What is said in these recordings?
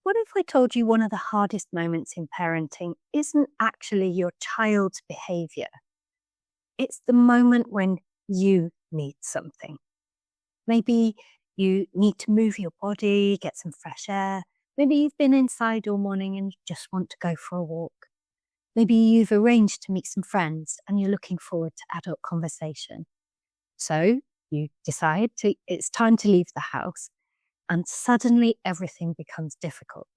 What if I told you one of the hardest moments in parenting isn't actually your child's behavior? It's the moment when you need something. Maybe you need to move your body, get some fresh air. Maybe you've been inside all morning and you just want to go for a walk. Maybe you've arranged to meet some friends and you're looking forward to adult conversation. So you decide it's time to leave the house, and suddenly everything becomes difficult.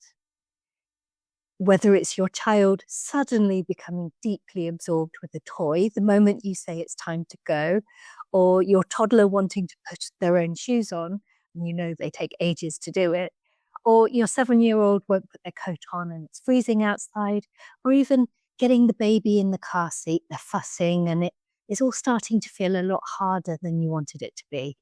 Whether it's your child suddenly becoming deeply absorbed with a toy the moment you say it's time to go, or your toddler wanting to put their own shoes on, and you know they take ages to do it, or your 7-year-old won't put their coat on and it's freezing outside, or even getting the baby in the car seat, they're fussing and it is all starting to feel a lot harder than you wanted it to be.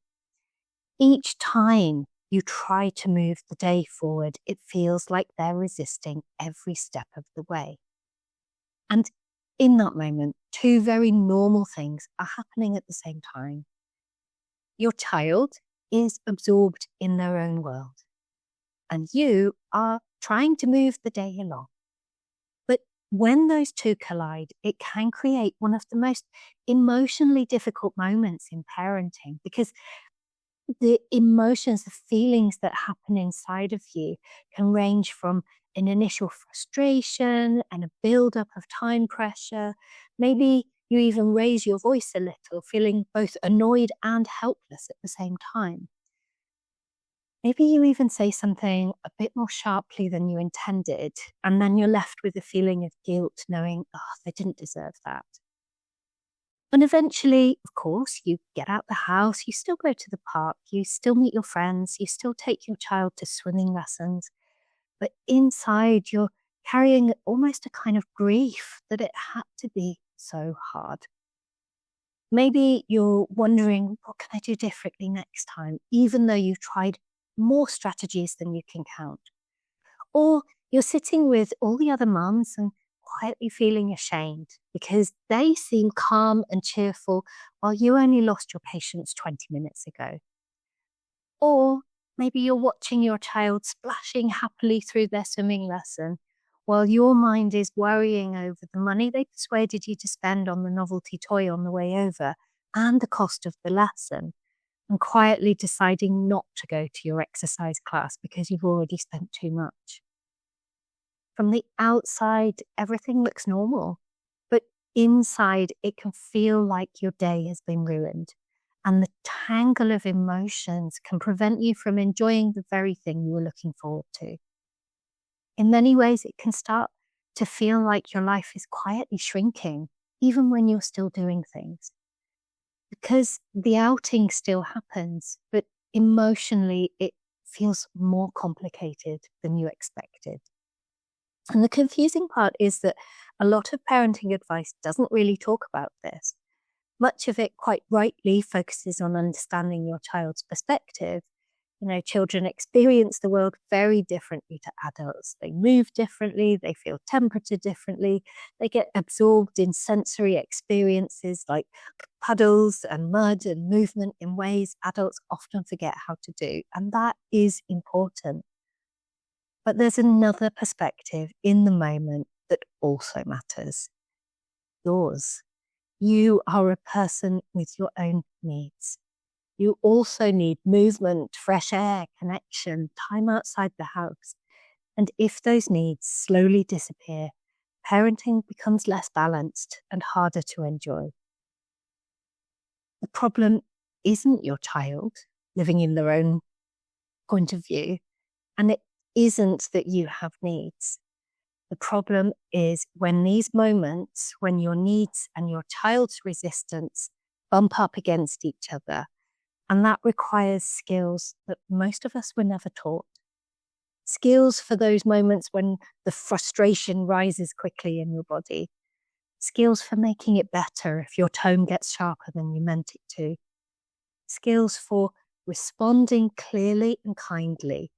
Each time you try to move the day forward, it feels like they're resisting every step of the way. And in that moment, two very normal things are happening at the same time. Your child is absorbed in their own world, and you are trying to move the day along. But when those two collide, it can create one of the most emotionally difficult moments in parenting, because the emotions, the feelings that happen inside of you can range from an initial frustration and a buildup of time pressure. Maybe you even raise your voice a little, feeling both annoyed and helpless at the same time. Maybe you even say something a bit more sharply than you intended, and then you're left with a feeling of guilt, knowing, oh, they didn't deserve that. And eventually, of course, you get out the house, you still go to the park, you still meet your friends, you still take your child to swimming lessons. But inside, you're carrying almost a kind of grief that it had to be so hard. Maybe you're wondering, what can I do differently next time, even though you've tried more strategies than you can count? Or you're sitting with all the other mums and quietly feeling ashamed because they seem calm and cheerful while you only lost your patience 20 minutes ago. Or maybe you're watching your child splashing happily through their swimming lesson while your mind is worrying over the money they persuaded you to spend on the novelty toy on the way over and the cost of the lesson, and quietly deciding not to go to your exercise class because you've already spent too much. From the outside, everything looks normal, but inside it can feel like your day has been ruined. And the tangle of emotions can prevent you from enjoying the very thing you were looking forward to. In many ways, it can start to feel like your life is quietly shrinking, even when you're still doing things. Because the outing still happens, but emotionally, it feels more complicated than you expected. And the confusing part is that a lot of parenting advice doesn't really talk about this. Much of it, quite rightly, focuses on understanding your child's perspective. You know, children experience the world very differently to adults. They move differently, they feel temperature differently, they get absorbed in sensory experiences like puddles and mud and movement in ways adults often forget how to do. And that is important. But there's another perspective in the moment that also matters. Yours. You are a person with your own needs. You also need movement, fresh air, connection, time outside the house. And if those needs slowly disappear, parenting becomes less balanced and harder to enjoy. The problem isn't your child living in their own point of view, and it isn't that you have needs. The problem is when these moments, when your needs and your child's resistance bump up against each other, and that requires skills that most of us were never taught. Skills for those moments when the frustration rises quickly in your body. Skills for making it better if your tone gets sharper than you meant it to. Skills for responding clearly and kindly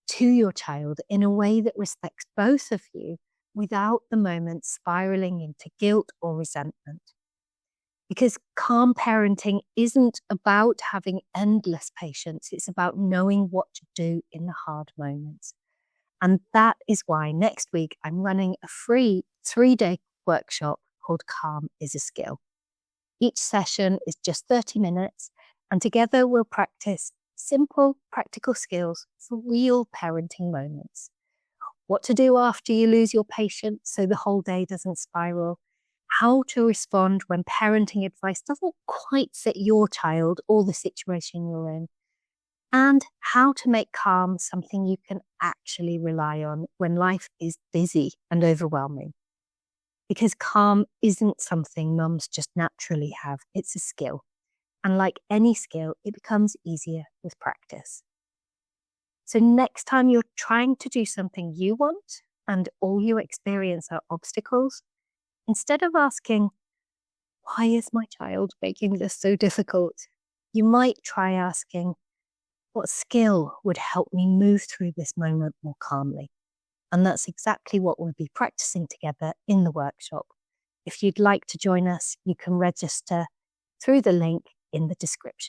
to your child in a way that respects both of you without the moment spiraling into guilt or resentment. Because calm parenting isn't about having endless patience. It's about knowing what to do in the hard moments. And that is why next week I'm running a free 3-day workshop called Calm is a Skill. Each session is just 30 minutes, and together we'll practice simple, practical skills for real parenting moments. What to do after you lose your patience so the whole day doesn't spiral, how to respond when parenting advice doesn't quite fit your child or the situation you're in, and how to make calm something you can actually rely on when life is busy and overwhelming. Because calm isn't something mums just naturally have, it's a skill. And like any skill, it becomes easier with practice. So next time you're trying to do something you want and all you experience are obstacles, instead of asking, why is my child making this so difficult? You might try asking, what skill would help me move through this moment more calmly? And that's exactly what we'll be practicing together in the workshop. If you'd like to join us, you can register through the link in the description.